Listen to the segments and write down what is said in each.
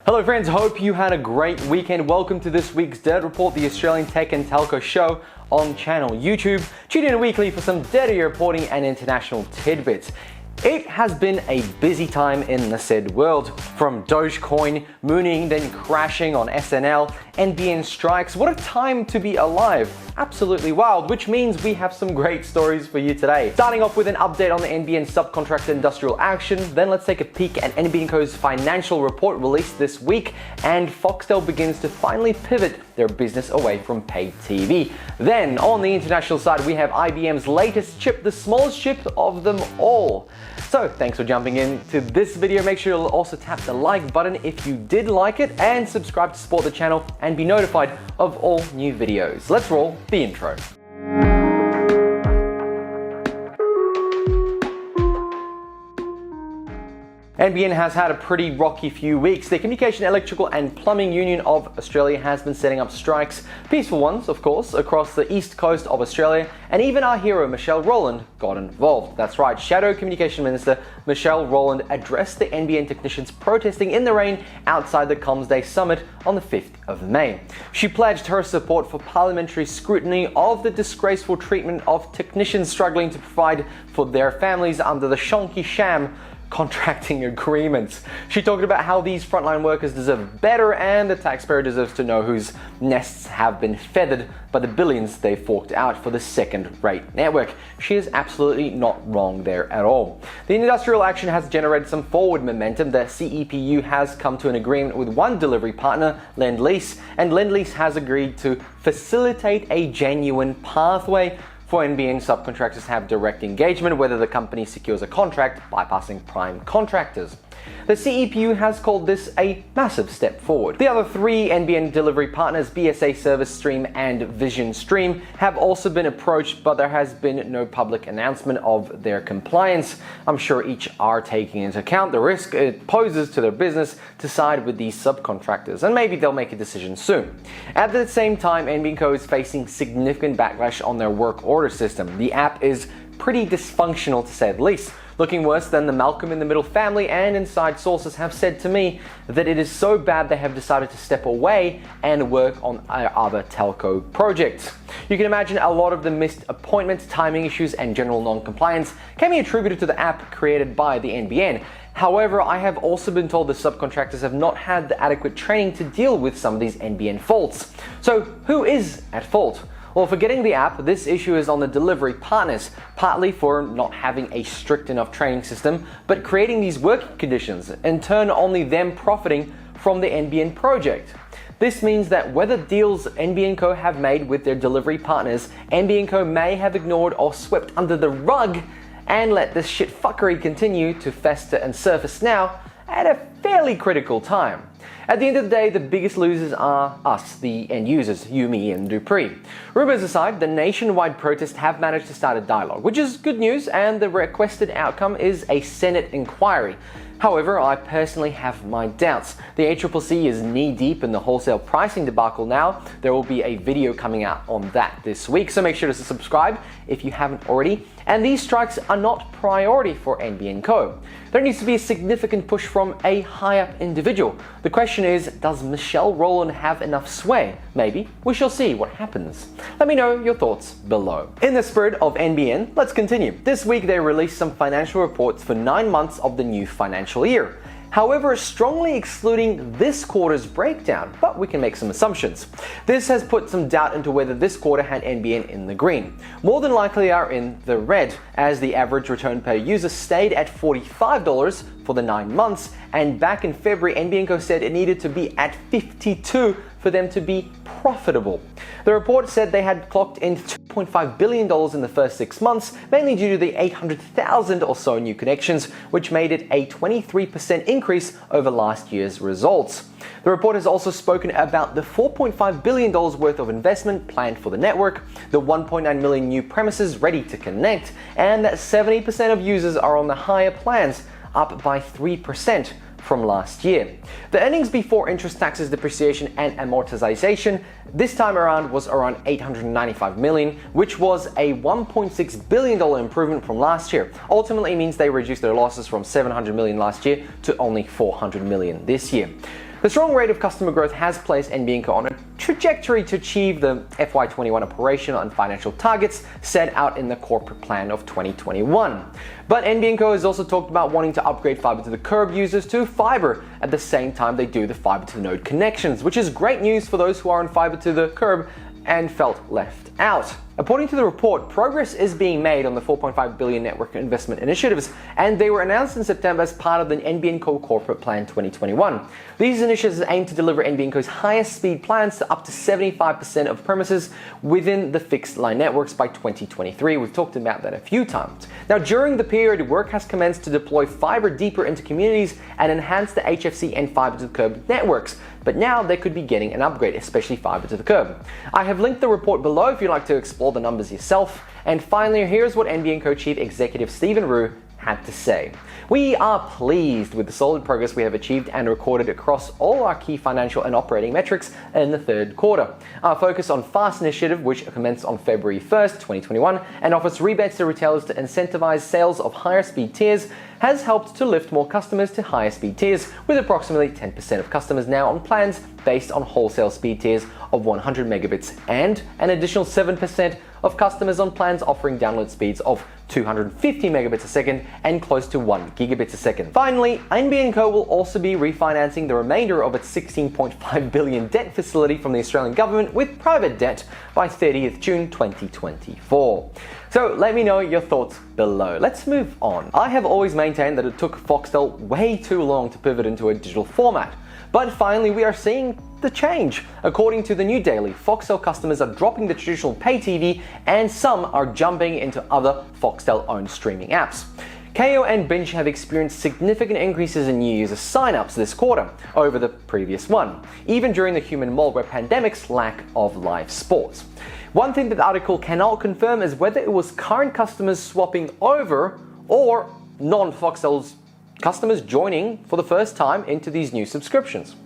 Hello friends, hope you had a great weekend. Welcome to this week's Dirt Report, the Australian Tech and Telco show on channel YouTube. Tune in weekly for some dirty reporting and international tidbits. It has been a busy time in the said world, from Dogecoin mooning then crashing on SNL, NBN strikes. What a time to be alive. Absolutely wild, which means we have some great stories for you today. Starting off with an update on the NBN subcontractor industrial action, then let's take a peek at NBNco's financial report released this week, and Foxtel begins to finally pivot their business away from paid TV. Then on the international side, we have IBM's latest chip, the smallest chip of them all. So thanks for jumping into this video. Make sure you'll also tap the like button if you did like it, and subscribe to support the channel and be notified of all new videos. Let's roll the intro. NBN has had a pretty rocky few weeks. The Communication, Electrical and Plumbing Union of Australia has been setting up strikes, peaceful ones of course, across the east coast of Australia, and even our hero Michelle Rowland got involved. That's right, Shadow Communication Minister Michelle Rowland addressed the NBN technicians protesting in the rain outside the Comms Day Summit on the 5th of May. She pledged her support for parliamentary scrutiny of the disgraceful treatment of technicians struggling to provide for their families under the shonky sham contracting agreements. She talked about how these frontline workers deserve better, and the taxpayer deserves to know whose nests have been feathered by the billions they forked out for the second-rate network. She is absolutely not wrong there at all. The industrial action has generated some forward momentum. The CEPU has come to an agreement with one delivery partner, Lend-Lease, and Lend-Lease has agreed to facilitate a genuine pathway for NBN subcontractors to have direct engagement, whether the company secures a contract, bypassing prime contractors. The CEPU has called this a massive step forward. The other three NBN delivery partners, BSA Service Stream and Vision Stream, have also been approached, but there has been no public announcement of their compliance. I'm sure each are taking into account the risk it poses to their business to side with these subcontractors, and maybe they'll make a decision soon. At the same time, NBNco is facing significant backlash on their work order system. The app is pretty dysfunctional to say the least, looking worse than the Malcolm in the Middle family, and inside sources have said to me that it is so bad they have decided to step away and work on other telco projects. You can imagine a lot of the missed appointments, timing issues and general non-compliance can be attributed to the app created by the NBN. However, I have also been told the subcontractors have not had the adequate training to deal with some of these NBN faults. So who is at fault? Well, for getting the app, this issue is on the delivery partners, partly for not having a strict enough training system, but creating these working conditions, in turn only them profiting from the NBN project. This means that whether deals NBNco have made with their delivery partners, NBNco may have ignored or swept under the rug and let this shit fuckery continue to fester and surface now at a fairly critical time. At the end of the day, the biggest losers are us, the end users, you, me, and Dupree. Rumors aside, the nationwide protests have managed to start a dialogue, which is good news, and the requested outcome is a Senate inquiry. However, I personally have my doubts. The ACCC is knee-deep in the wholesale pricing debacle now. There will be a video coming out on that this week, so make sure to subscribe if you haven't already. And these strikes are not priority for NBNco. There needs to be a significant push from a high-up individual. The question is, does Michelle Rowland have enough sway? Maybe. We shall see what happens. Let me know your thoughts below. In the spirit of NBN, let's continue. This week they released some financial reports for 9 months of the new financial year. However, strongly excluding this quarter's breakdown, but we can make some assumptions. This has put some doubt into whether this quarter had NBN in the green. More than likely are in the red, as the average return per user stayed at $45 for the 9 months, and back in February, NBNco said it needed to be at $52 for them to be profitable. The report said they had clocked in $2.5 billion in the first 6 months, mainly due to the 800,000 or so new connections, which made it a 23% increase over last year's results. The report has also spoken about the $4.5 billion worth of investment planned for the network, the 1.9 million new premises ready to connect, and that 70% of users are on the higher plans, up by 3% from last year. The earnings before interest, taxes, depreciation and amortization this time around was around $895 million, which was a $1.6 billion improvement from last year. Ultimately means they reduced their losses from $700 million last year to only $400 million this year. The strong rate of customer growth has placed NBN on a trajectory to achieve the FY21 operational and financial targets set out in the corporate plan of 2021. But NBN has also talked about wanting to upgrade fiber to the curb users to fiber at the same time they do the fiber to the node connections, which is great news for those who are on fiber to the curb and felt left out. According to the report, progress is being made on the $4.5 billion network investment initiatives, and they were announced in September as part of the NBN Corporate Plan 2021. These initiatives aim to deliver NBN highest speed plans to up to 75% of premises within the fixed line networks by 2023. We've talked about that a few times. Now, during the period, work has commenced to deploy fiber deeper into communities and enhance the HFC and fiber to the curb networks. But now they could be getting an upgrade, especially fiber to the curb. I have linked the report below if you'd like to explore the numbers yourself. And finally, here's what NBN Chief Executive Stephen Rue had to say. We are pleased with the solid progress we have achieved and recorded across all our key financial and operating metrics in the third quarter. Our focus on FAST initiative, which commenced on February 1st, 2021, and offers rebates to retailers to incentivize sales of higher speed tiers, has helped to lift more customers to higher speed tiers, with approximately 10% of customers now on plans based on wholesale speed tiers of 100 megabits and an additional 7% of customers on plans offering download speeds of 250 megabits a second and close to 1 gigabits a second. Finally, NBN will also be refinancing the remainder of its $16.5 billion debt facility from the Australian government with private debt by 30th June 2024. So let me know your thoughts below. Let's move on. I have always maintained that it took Foxtel way too long to pivot into a digital format. But finally, we are seeing the change. According to the New Daily, Foxtel customers are dropping the traditional pay TV and some are jumping into other Foxtel-owned streaming apps. Kayo and Binge have experienced significant increases in new user signups this quarter over the previous one, even during the human malware pandemic's lack of live sports. One thing that the article cannot confirm is whether it was current customers swapping over or non-Foxtel's customers joining for the first time into these new subscriptions.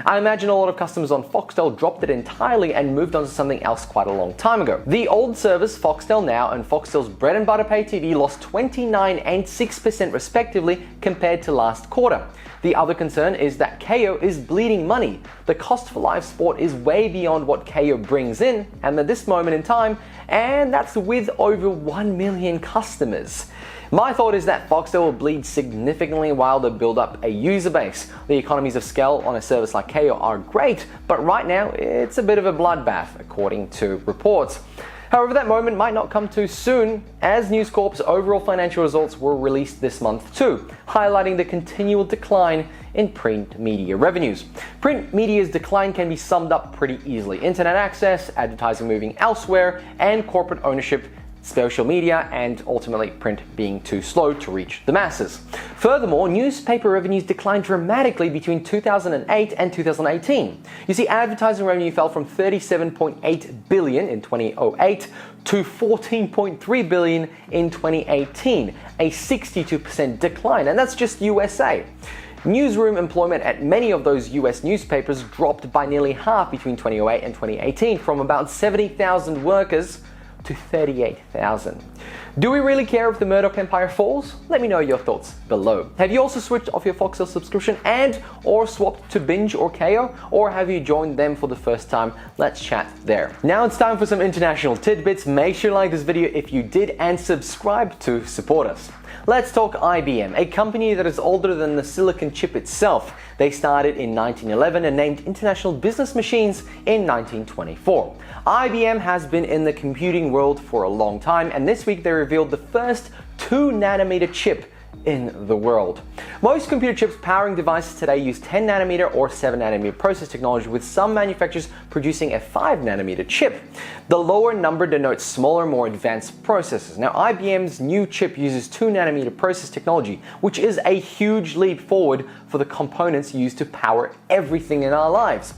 I imagine a lot of customers on Foxtel dropped it entirely and moved on to something else quite a long time ago. The old service, Foxtel Now, and Foxtel's bread and butter pay TV lost 29% and 6% respectively compared to last quarter. The other concern is that Kayo is bleeding money. The cost for live sport is way beyond what Kayo brings in, and at this moment in time, and that's with over 1 million customers. My thought is that Foxtel will bleed significantly while they build up a user base. The economies of scale on a service like Kayo are great, but right now it's a bit of a bloodbath, according to reports. However, that moment might not come too soon, as News Corp's overall financial results were released this month too, highlighting the continual decline in print media revenues. Print media's decline can be summed up pretty easily: internet access, advertising moving elsewhere, and corporate ownership, social media, and ultimately print being too slow to reach the masses. Furthermore, newspaper revenues declined dramatically between 2008 and 2018. You see, advertising revenue fell from $37.8 billion in 2008 to $14.3 billion in 2018, a 62% decline, and that's just USA. Newsroom employment at many of those US newspapers dropped by nearly half between 2008 and 2018, from about 70,000 workers to 38,000. Do we really care if the Murdoch empire falls? Let me know your thoughts below. Have you also switched off your Foxtel subscription and or swapped to Binge or Kayo? Or have you joined them for the first time? Let's chat there. Now it's time for some international tidbits. Make sure to like this video if you did and subscribe to support us. Let's talk IBM, a company that is older than the silicon chip itself. They started in 1911 and named International Business Machines in 1924. IBM has been in the computing world for a long time, and this week they revealed the first 2-nanometer chip in the world. Most computer chips powering devices today use 10 nanometer or 7 nanometer process technology, with some manufacturers producing a 5 nanometer chip. The lower number denotes smaller, more advanced processors. Now, IBM's new chip uses 2 nanometer process technology, which is a huge leap forward for the components used to power everything in our lives.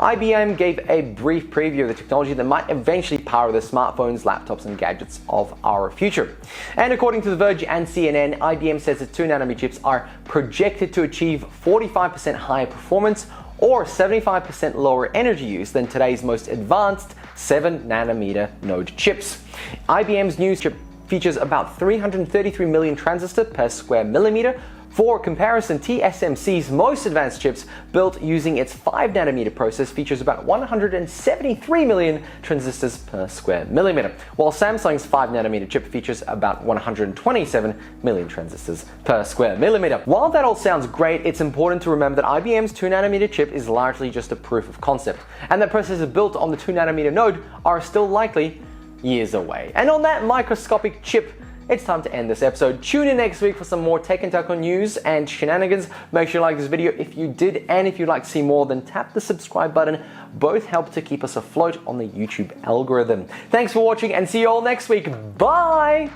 IBM gave a brief preview of the technology that might eventually power the smartphones, laptops, and gadgets of our future. And according to The Verge and CNN, IBM says its 2-nanometer chips are projected to achieve 45% higher performance or 75% lower energy use than today's most advanced 7-nanometer node chips. IBM's new chip features about 333 million transistors per square millimeter, For comparison, TSMC's most advanced chips, built using its 5nm process, features about 173 million transistors per square millimeter, while Samsung's 5nm chip features about 127 million transistors per square millimeter. While that all sounds great, it's important to remember that IBM's 2nm chip is largely just a proof of concept, and that processors built on the 2nm node are still likely years away. And on that microscopic chip, it's time to end this episode. Tune in next week for some more tech and telco news and shenanigans. Make sure you like this video if you did, and if you'd like to see more, then tap the subscribe button. Both help to keep us afloat on the YouTube algorithm. Thanks for watching, and see you all next week. Bye!